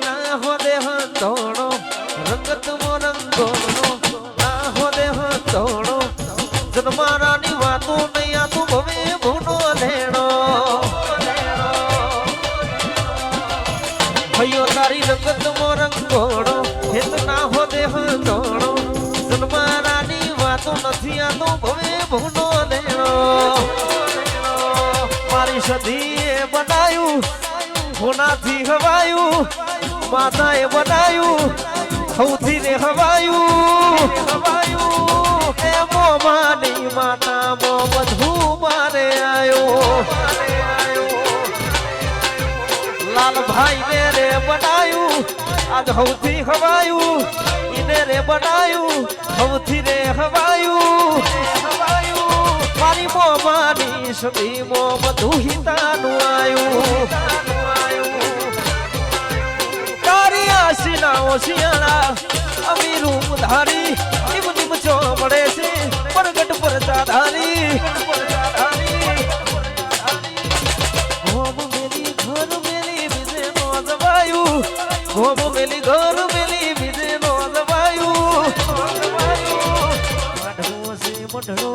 ના હો દેહ તોડો રંગત મો રંગોનો ના હો દેહ તોડો જન્મારાની વાતો નહીં આ તું ભવે ભૂનો લેણો ભયો તારી રંગત મો રંગોનો હેત ના હો દેહ તોડો જન્મારાની વાતો નથી આ તું ભવે ભૂનો લેણો મારી સદીએ બનાયું હોનાથી હવાયું માતાએ બનાયું સૌથી ને હવાયું એ મોમાની માતા મો બધું મારે આયો લાલભાઈ ને રે બનાયું આજ સૌથી હવાયું ઈને રે બનાયું સૌથી રે હવાયું મારી મોમાની સદી મો બધું હિતાનું આયું તારી આશીના ઓશિયાળા અમીરું ધારી નિમ નિમ ચો મળે છે પરગટ પર ચાધારી હોમ મેલી ઘર મેલી બીજે નો જવાયું હોમ મેલી ઘર મેલી બીજે નો જવાયું મંડળો છે મંડળો